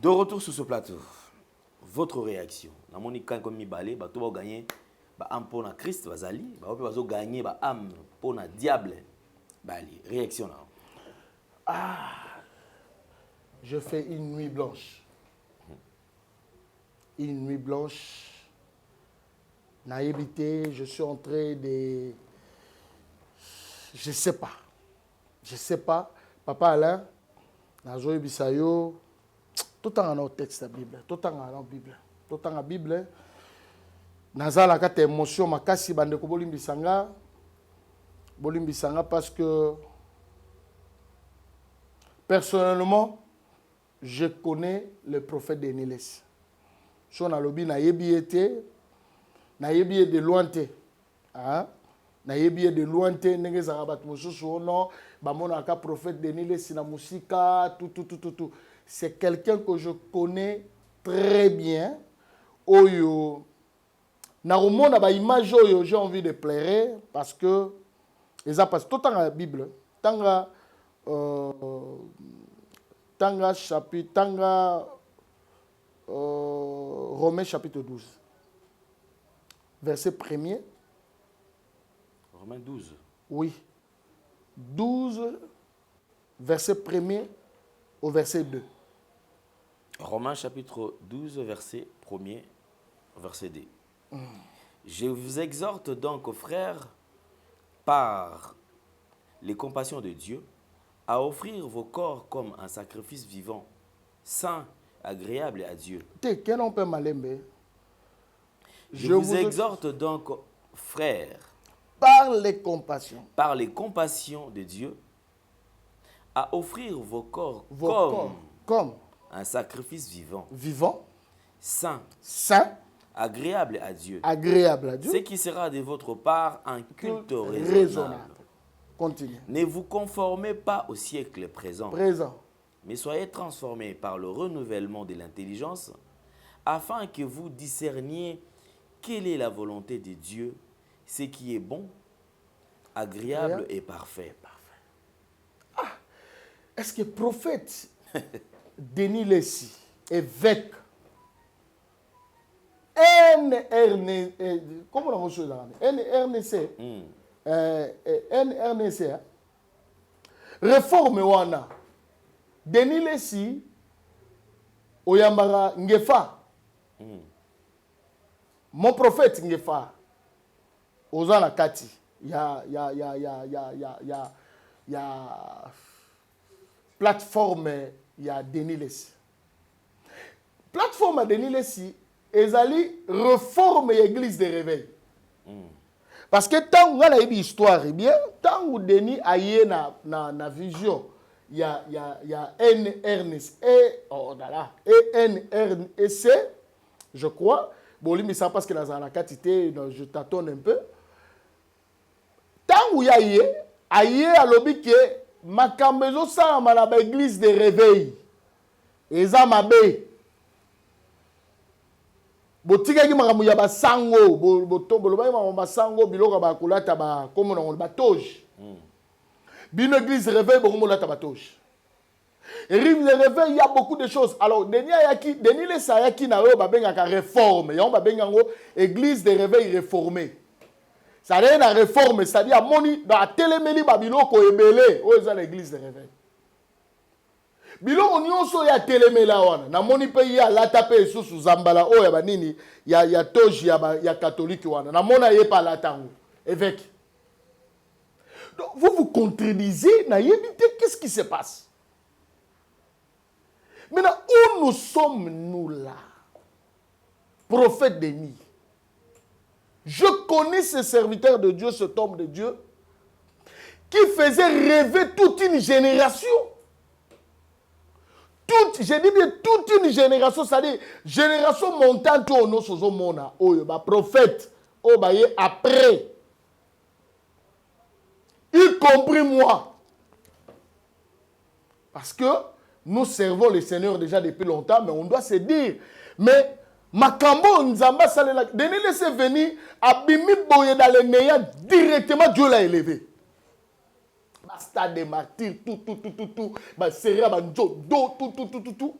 De retour sur ce plateau, votre réaction. La monique comme mi balé, bah tout va gagner, bah âme pour na Christ bazali, bah on peut gagner bah âme pour na diable, bali. Réaction là. Ah, je fais une nuit blanche. Une nuit blanche. Naïveté, je suis en train de, je sais pas. Papa Alain, Nazoé Bissayo. Tout en un texte de la Bible, tout en la Bible, tout en la Bible. Nazala kate émotion makasi bandeko bolimbisanga parce que personnellement je connais le prophète Denis Less. Son alobi na yebi de lointé. Hein? Na yebi de lointé ndenge za bat mosusu ono ba mona ka prophète Denis Less na musika tout. C'est quelqu'un que je connais très bien. Oyo na ba image oyo j'ai envie de pleurer parce que ça passe tout dans la Bible. Tanga chapitre Romains chapitre 12. verset 1er. Romains 12. Oui. 12, verset 1er au verset 2. Romains chapitre 12, verset 1er, verset 2. Je vous exhorte donc, frères, par les compassions de Dieu, à offrir vos corps comme un sacrifice vivant, saint, agréable à Dieu. Je vous exhorte donc, frères, par les compassions de Dieu, à offrir vos corps comme un sacrifice vivant, saint, agréable à Dieu, ce qui sera de votre part un culte raisonnable. Continue. Ne vous conformez pas au siècle présent, mais soyez transformés par le renouvellement de l'intelligence, afin que vous discerniez quelle est la volonté de Dieu, ce qui est bon, agréable et parfait. Ah, est-ce que prophète Denis Lessi, évêque, comment on dit ça? NRNC, réforme wana Denis Lessi oyambara ngefa mon prophète ngefa ozana kati ya plateforme ya Denis Lessi. Plateforme à Denis Lessi ezali réforme l'église de réveil. Parce que tant qu'on a une histoire, eh bien, tant que Denis a eu na vision, il y a NRNC, NRNC, je crois. Bon, lui, mais ça parce que dans la quantité, je tâtonne un peu. Tant qu'il y a eu à l'objet que ma cambezo ça ma l'église de réveil, et ça m'a bé. Botika ki makamu ya basango botombo loba ma basango biloko ba kulata ba comme on ba toge bino église réveil beaucoup la tabatoge et rime le réveil il y a beaucoup de choses. Alors Denis le sayaki na yo ba benga ka réforme ya ba benga ngo église de réveil réformée. Ça rien la réforme, c'est-à-dire moni dans télémeli ba biloko ebele o eza l'église de réveil. Biloko nyonso ya telemela wana na moni pe ya lata pe susu zambala o ya banini ya toji ya catholique wana na mona ye pa latango évêque. Donc vous contredisez na yebite qu'est-ce qui se passe? Maintenant où nous sommes nous là? Prophète Denis. Je connais ce serviteur de Dieu, cet homme de Dieu qui faisait rêver toute une génération. J'ai dit bien toute une génération, c'est-à-dire génération montante au nom de mona, prophète, après, y compris moi. Parce que nous servons le Seigneur déjà depuis longtemps, mais on doit se dire, mais Makambo Nzamba Salela, Denis laissé venir, Abimi Boye dans les néants, directement Dieu l'a élevé. Stade des martyrs, tout, tout.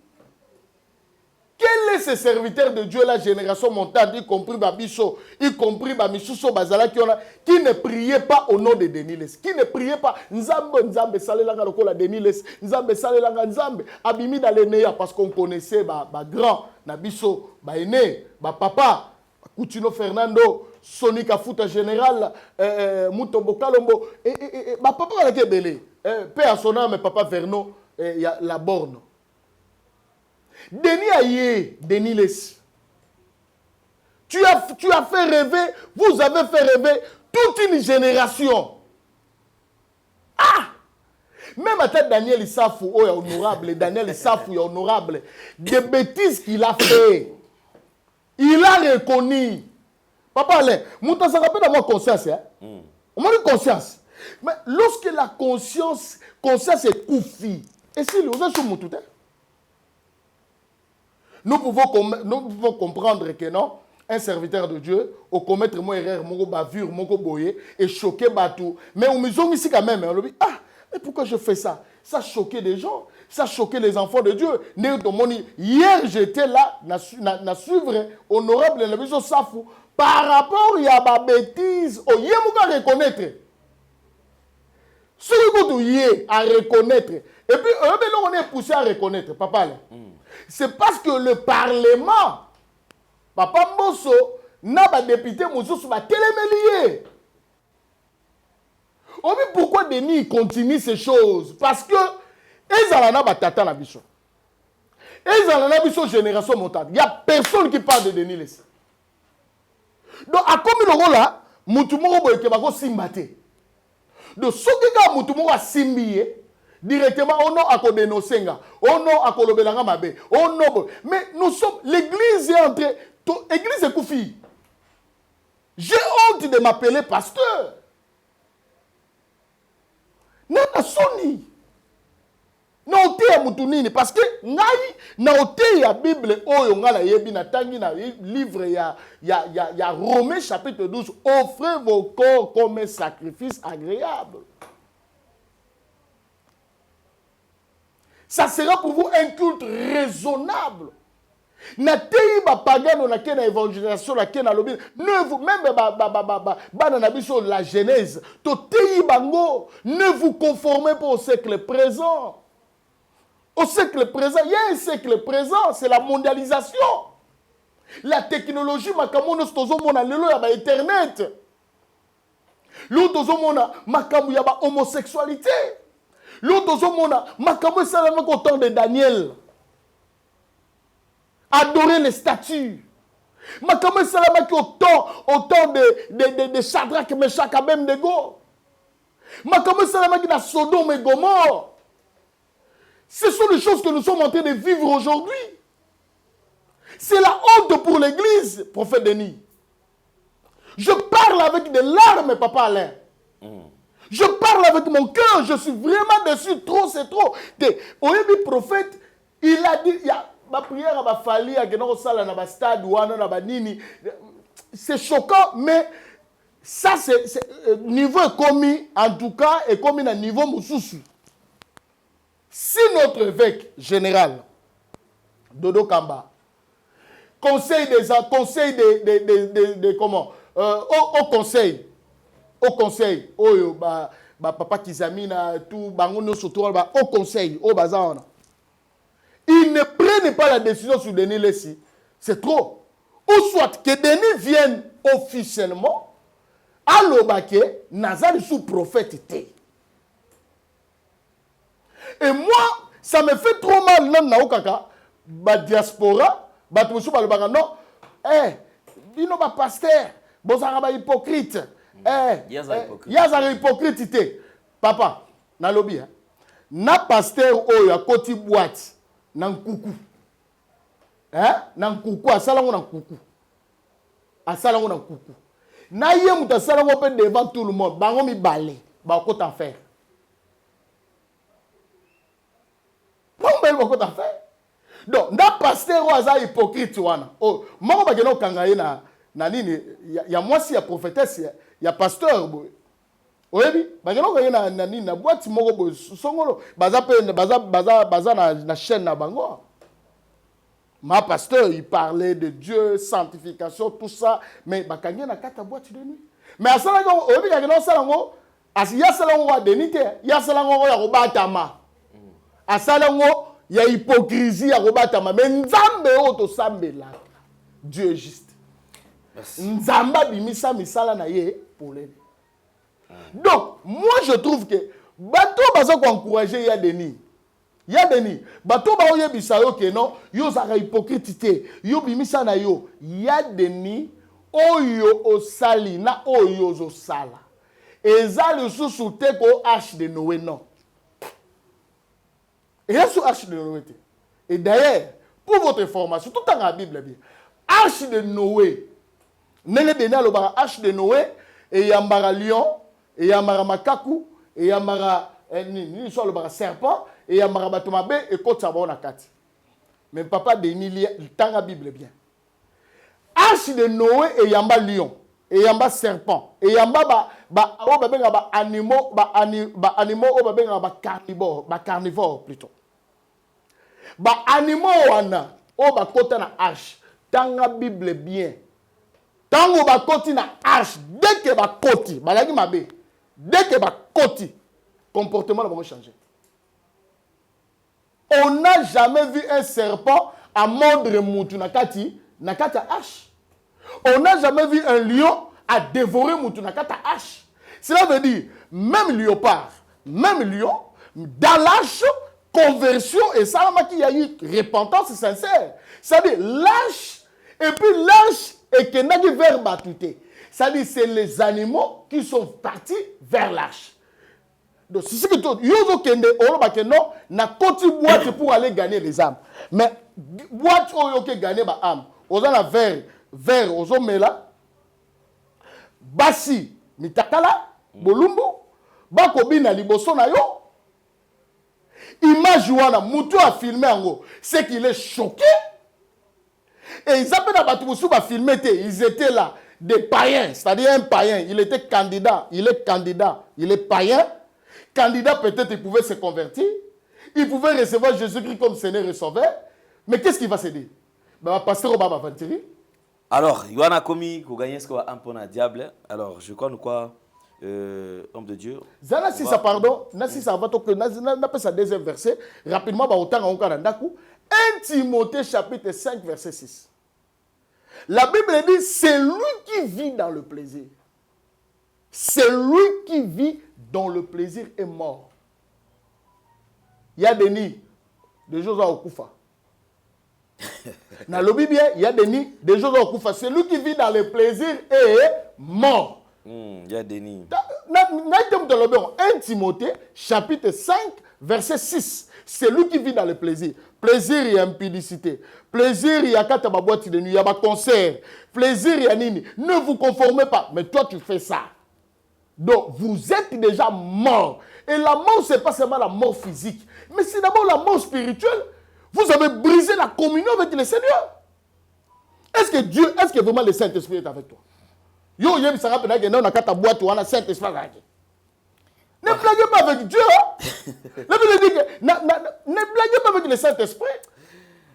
Quel est ce serviteur de Dieu, la génération montante, y compris Babiso, y compris Bamisuso Bazala, qui ne priait pas au nom de Denis Les, qui ne priait pas, Nzambe, Salelanga, Lokola Denis Les, Nzambe, Salelanga, Nzambe, Abimi dans les néas, parce qu'on connaissait grand, Nabiso, Aîné, Papa, Coutinho Fernando, Sonic Afuta Général, Mutombo Kalombo, et papa a été belé. Paix à son âme, papa Vernon, il y a la borne. Denis Aïe, Denis Les. Tu as fait rêver, vous avez fait rêver toute une génération. Ah! Même à tête Daniel Issafou, oh, honorable, Daniel Issafou, honorable, des bêtises qu'il a fait. Il a reconnu. Papa Alain, Mouta ça rappelle d'avoir conscience. Hein? On a une conscience. Mais lorsque la conscience est coufie, et si nous sommes sur tout, nous pouvons comprendre que non, un serviteur de Dieu, au commettre mon erreur, mon bavure, mon boyer, et choquer Batou. Mais on me dit ici quand même, on dit, ah, mais pourquoi je fais ça? ça choquait des gens, ça choquait les enfants de Dieu. Hier, j'étais là, na suivre honorable la vision Safou, par rapport à ma bêtise, au yémouka reconnaître. Celui qui est à reconnaître. Et puis, on est poussé à reconnaître, papa. C'est parce que le Parlement, papa Mbosso, n'a pas député Moussou, va télémélier. Pourquoi Denis continue ces choses? Parce que ils ont un tata na biso. Ils ont un biso génération montante. Il n'y a personne qui parle de Denis Lessi. Donc, à comme le rôle là, Moutoumoro boye kebako simbate. Donc, ce qui est Moutoumoro a simbié, directement, on a à dénoncer, on a à kolobelanga mabe, on a. Mais nous sommes, l'église est entrée, l'église est Koufi. J'ai honte de m'appeler pasteur. Nana Soni. Naote ya mutunini parce que ngai naote ya Bible oyo ngala yebi na tangi na livre ya Romains chapitre 12, offrez vos corps comme un sacrifice agréable. Ça sera pour vous un culte raisonnable. Na tei ba pagano na kena évangélisation na kena lobi ne vous même ba na biso la Genèse to tei bango ne vous conformez pas au siècle présent. Au siècle présent, il y a un siècle présent, c'est la mondialisation. La technologie makamono stozomona lelo ya ba internet. L'autre tozomona makamu ya ba homosexualité. L'autre tozomona makamu salama au temps de Daniel. Adorer les statues. Makamu salama au temps de Shadrach, Meshach, Abednego. Makamu salama qui na Sodome et Gomorrhe. Ce sont les choses que nous sommes en train de vivre aujourd'hui. C'est la honte pour l'Église, prophète Denis. Je parle avec des larmes, papa Alain. Je parle avec mon cœur, je suis vraiment dessus, trop, c'est trop. Oyebi prophète, il a dit, il y a ma prière à ma famille, à ma stade, c'est choquant, mais ça, c'est niveau commis, en tout cas, est commis à niveau moussousou. Si notre évêque général, Dodo Kamba, conseil comment, au conseil, papa Kizamina, tout, bangono surtout, au conseil, au bazar, ils ne prennent pas la décision sur Denis Lessi, c'est trop. Ou soit que Denis vienne officiellement, à l'Obake, Nazal sous prophète. Et moi, ça me fait trop mal, non, naokaka, ba diaspora, ba tout le monde, non, il n'a pas pasteur, bon, ça va hypocrite, hypocrite, papa, na lobby, na pasteur, oh, ya koti boîte, nan coucou, nan coucou, asalango nan coucou, asalango nan coucou, na yé mouta salango pe devant tout le monde, bango mi balé, ba kote en faire. Donc, na pasteur oaza hypocrite wana. Oh, moko ba geno kangaye na nini ya mwasi ya prophétesse ya pasteur boy. Oyebi, ba geno kangaye na nini na boîte moko boy songolo baza na chaîne na bango. Ma pasteur, il parlait de Dieu, sanctification, tout ça, mais ba kangaye na kata boîte de nuit. Mais asala ngo oyebi ka geno sala ngo asiya sala ngo wa denite, ya sala ngo ya robatama. Asalango, il y a hypocrisie à Robatama. Mais Nzambe oto sambela. Dieu est juste. Nzamba bimisa misala na ye pour les. Donc, moi je trouve que bato bazo ko encourager ya Denis. Ya Denis, bato ba oye bisayo ke non, yo zaka hypocrite, yo bimisa na yo. Ya Denis oyo osali na oyo zo sala. Eza le sous te ko H de Noé non. Et là, sur Arche de Noé. Et d'ailleurs, pour votre information, tout dans la Bible, bien. Arche de Noé. Nene Denis a le Arche de Noé, et yambara lion, et yambara makaku, et yambara ni soit le serpent, et yambara batomabe, et côte sabon na kati. Mais papa Denis, dans la Bible, bien. Arche de Noé, et yamba lion, et yamba serpent, et yamba animaux carnivores plutôt. Animaux wana kota na arche. Tanga Bible bien. Tango koti na arche dès que koti, balagi mabe. Dès que koti, comportement va changer. On n'a jamais vu un serpent à mordre moutou nakati arche. On n'a jamais vu un lion à dévorer moutou nakata arche. Cela veut dire même léopard, même lion dans l'arche conversion et ça il y a eu repentance sincère. C'est-à-dire l'arche et puis l'arche et que n'a vers batouté. C'est-à-dire c'est les animaux qui sont partis vers l'arche. Donc c'est ce que tout yozo kende olo bakeno na koti boîte pour aller gagner les âmes. Mais boîte oyo ke gagner ba âme. Ozana vers ozo mela basi mitakala bolumbu bakobina liboso na yo. Image wana mutu a filmé ango, c'est qu'il est choqué. Et ils appellent à Batoussou à filmer, ils étaient là, des païens, c'est-à-dire un païen, il était candidat, il est païen. Candidat, peut-être il pouvait se convertir, il pouvait recevoir Jésus-Christ comme Seigneur et Sauveur. Mais qu'est-ce qu'il va se dire? Pasteur Obama va dire. Alors, il y a commis qu'on gagne ce qu'on a un peu na diable. Alors, je crois quoi, homme de Dieu. Zana si ça pardon, na si ça va to que na pas sa deuxième verset rapidement ba autant on kana ndaku 1 Timothée chapitre 5 verset 6. La Bible dit c'est lui qui vit dans le plaisir. C'est lui qui vit dans le plaisir est mort. Il y a des nids de choses à Okufa. Dans le Bible, il y a des nids de choses à Okufa. C'est lui qui vit dans le plaisir est mort. Il y a des nids. 1 Timothée chapitre 5 verset 6. C'est lui qui vit dans le plaisir. Plaisir, il y a impudicité. Plaisir, il y a quand tu as boîte de nuit, il y a un concert. Plaisir, il y a nini. Ne vous conformez pas. Mais toi, tu fais ça. Donc, vous êtes déjà mort. Et la mort, ce n'est pas seulement la mort physique. Mais c'est d'abord la mort spirituelle. Vous avez brisé la communion avec le Seigneur. Est-ce que vraiment le Saint-Esprit est avec toi? Yo, yem sara pena que non, na kata boîte ou na Saint-Esprit. Ne blaguez pas avec Dieu. Ne blaguez pas avec le Saint-Esprit.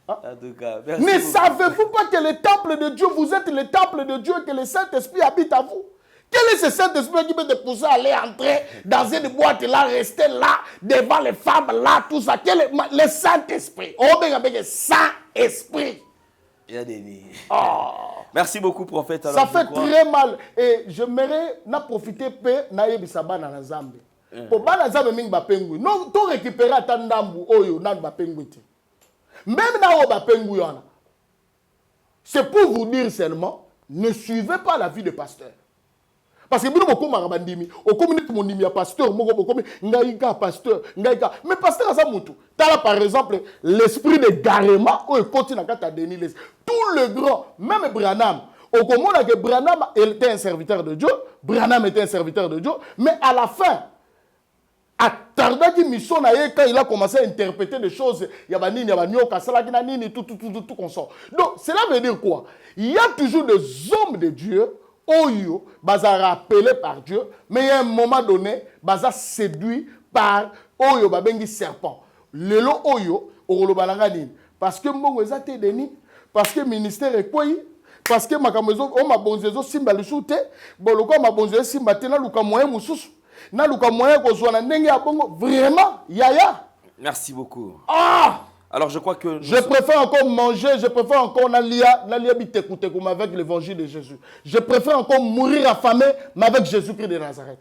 En tout cas, ne savez-vous pas que le temple de Dieu, vous êtes le temple de Dieu, que le Saint-Esprit habite à vous? Quel est ce Saint-Esprit qui peut te pousser à aller entrer dans une boîte là, rester là, devant les femmes là, tout ça? Quel est le Saint-Esprit? Oh, bien, Saint-Esprit. Il y a des nids. Oh. Merci beaucoup, prophète. Alors, ça fait très mal. Et j'aimerais profiter de Naïbisaba dans la Zambie. Pour la Zambie, ming ba pengu. Non, to récupérer atandambu oyo nan ba pengu. Même na o ba pengu yana. C'est pour vous dire seulement, ne suivez pas la vie de pasteur. Parce que beaucoup de marabandimi, au communique mon nimi pasteur, ngaïka pasteur, ngaïka. Mais pasteur ça mutu. T'as par exemple l'esprit de garement ou continue à kata Denis. Tout le grand, même Branham, au comment que Branham était un serviteur de Dieu, Branham était un serviteur de Dieu, mais à la fin, à Tardaki mission quand il a commencé à interpréter des choses, il y a nini, il y a nyoka, salakina nini, tout qu'on sort. Donc cela veut dire quoi? Il y a toujours des hommes de Dieu. Oyo, baza rappelé par Dieu, mais il y a un moment donné, baza séduit par Oyo, babengi serpent. Lelo Oyo, Orolo Balanganine. Parce que mon ezate deni, parce que ministère est quoi, parce que ma kamezo, on m'a bonzezo simba le soute, boloko m'a bonzezo simba tena luka moyen mususu, na luka moyen kozwana nenge ya bongo, vraiment, yaya. Merci beaucoup. Ah! Alors je crois que... Je préfère encore manger, je préfère encore n'alia bitekoute comme avec l'évangile de Jésus. Je préfère encore mourir affamé, mais avec Jésus-Christ de Nazareth.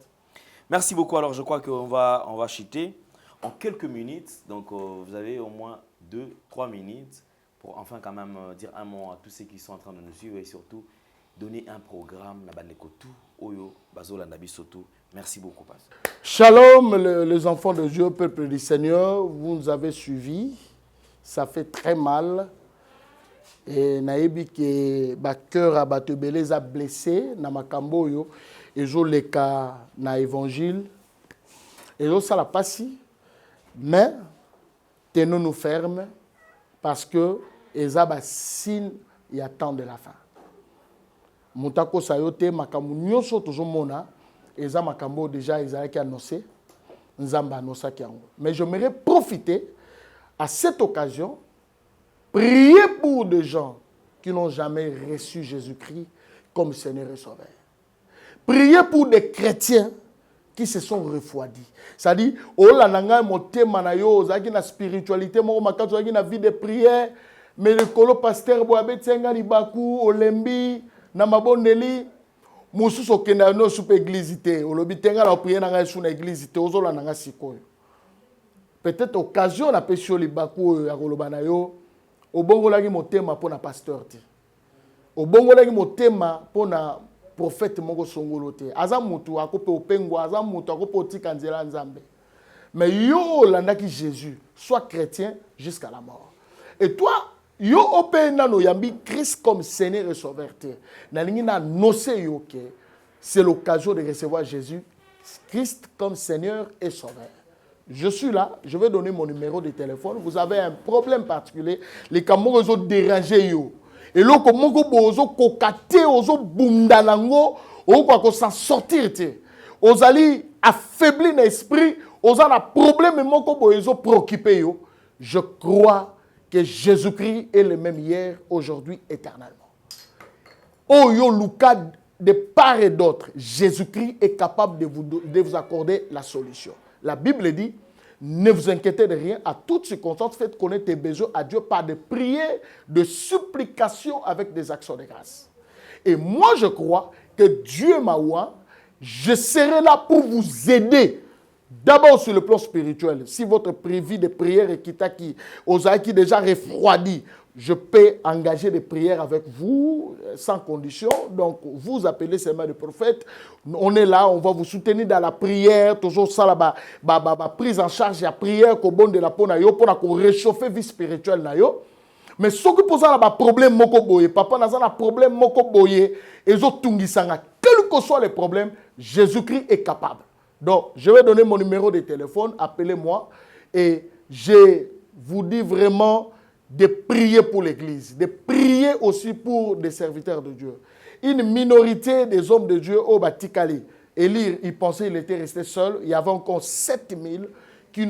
Merci beaucoup. Alors je crois qu'on va chuter en quelques minutes. Donc vous avez au moins 2-3 minutes pour enfin quand même dire un mot à tous ceux qui sont en train de nous suivre et surtout donner un programme. Merci beaucoup, pasteur. Shalom les enfants de Dieu, peuple du Seigneur, vous nous avez suivis. Ça fait très mal. Et naebi que ba cœur a batebelé a blessé na makambo yo et jo leka na évangile et jo ça la passi mais tenons-nous fermes parce que eza ba signe ya temps de la fin. Mutako sayote makambo nyonso tozomona Et ça, Makambo, déjà, ils avaient annoncé. Nzamba annoncé Kiango. Mais j'aimerais profiter à cette occasion, prier pour des gens qui n'ont jamais reçu Jésus-Christ comme Seigneur et Sauveur. Prier pour des chrétiens qui se sont refroidis. C'est-à-dire, oh là, nanga motema na yo, zaki na spiritualité, mo makato zaki na vie de prière, mais le colo pasteur boabe tsenga libaku, olembi, na mabondeli, mususu okenda no soupe église te, olobi tenga la prière nanga sou na église te, ozola nanga sikoyo. Peut-être occasion na pesio libaku ya koloba na yo, obongolaki motema pona pasteur te. Obongolaki motema pona prophète moko songolo te. Aza mutu akope opengwa, aza mutu akope otika nzela nzambe. Mais yo landaki Jésus, sois chrétien jusqu'à la mort. Et toi, yo ope nano yambi Christ comme Seigneur et Sauveur te. Nalingi na nose yo ke, c'est l'occasion de recevoir Jésus Christ comme Seigneur et Sauveur. Je suis là, je vais donner mon numéro de téléphone. Vous avez un problème particulier, les camerounais ont dérangé yo. Et là, comme moko bozo kokate, ozo bundanango, on s'en sortir te. Ozali affaibli l'esprit, oza na problème moko bozo préoccupé yo. Je crois que Jésus-Christ est le même hier, aujourd'hui, éternellement. Oh yo Lucas, de part et d'autre, Jésus-Christ est capable de vous accorder la solution. La Bible dit, ne vous inquiétez de rien, à toutes circonstances, faites connaître tes besoins à Dieu par des prières, de supplications avec des actions de grâce. Et moi, je crois que Dieu m'a oint, je serai là pour vous aider. D'abord sur le plan spirituel. Si votre vie de prière est qui déjà refroidi, je peux engager des prières avec vous sans condition. Donc, vous appelez ces mains de prophète. On est là, on va vous soutenir dans la prière. Toujours ça, là, prise en charge de la prière, qu'au bon de la peau, pour réchauffer vie spirituelle. Mais ce qui pose un problème, moko boye, papa n'a un problème, moko boye, et quel que soit le problème, Jésus-Christ est capable. Donc, je vais donner mon numéro de téléphone, appelez-moi, et je vous dis vraiment de prier pour l'Église, de prier aussi pour des serviteurs de Dieu. Une minorité des hommes de Dieu au Batikali, Élie, il pensait qu'il était resté seul, il y avait encore 7000 qui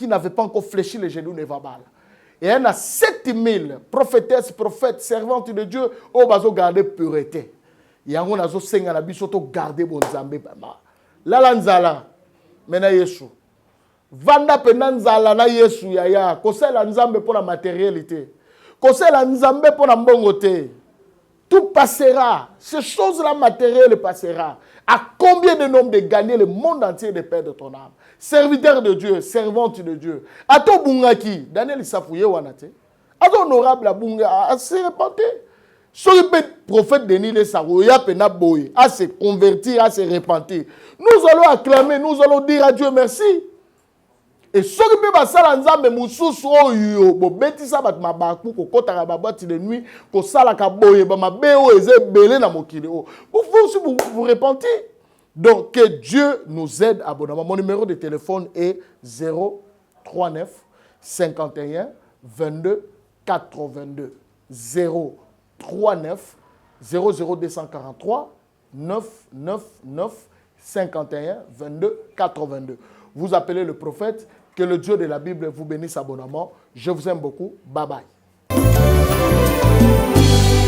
n'avaient pas encore fléchi les genoux de Vabal. Et il y en a 7000 prophétesses, prophètes, servantes de Dieu, au bazo garder pureté. Il y a un azo senga na bisoto garder bon zambe bama. La nzala mena Yesu. Vanda penanzala na Yesu yaya. Kosela nzambe pour la matérialité. Kosela nzambe pour la mbongote. Tout passera. Ces choses-là matérielles passera. À combien de nombre de gagner le monde entier de perdre ton âme? Serviteur de Dieu, servante de Dieu. Ato bungaki. Daniel Isafouye wanate. Ato honorable bunga. A se repentir. Ce prophète Denis le Sarouya pena boy, à se convertir, à se repentir. Nous allons acclamer, nous allons dire à Dieu merci. Et ce qui peut passer dans Nzambe mususu oyo, bo beti sa bat mabaku ko kota ka babati de nuit, ko sala ka boye ba mabeo eze belé na mokili o. Vous repentez. Donc que Dieu nous aide abondamment. Mon numéro de téléphone est 039 51 22 82 039 00243 999 51 22 82. Vous appelez le prophète. Que le Dieu de la Bible vous bénisse abondamment. Je vous aime beaucoup. Bye bye.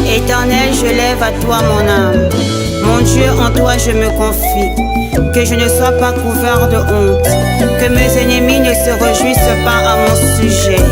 Éternel, je lève à toi mon âme. Mon Dieu, en toi je me confie. Que je ne sois pas couvert de honte. Que mes ennemis ne se réjouissent pas à mon sujet.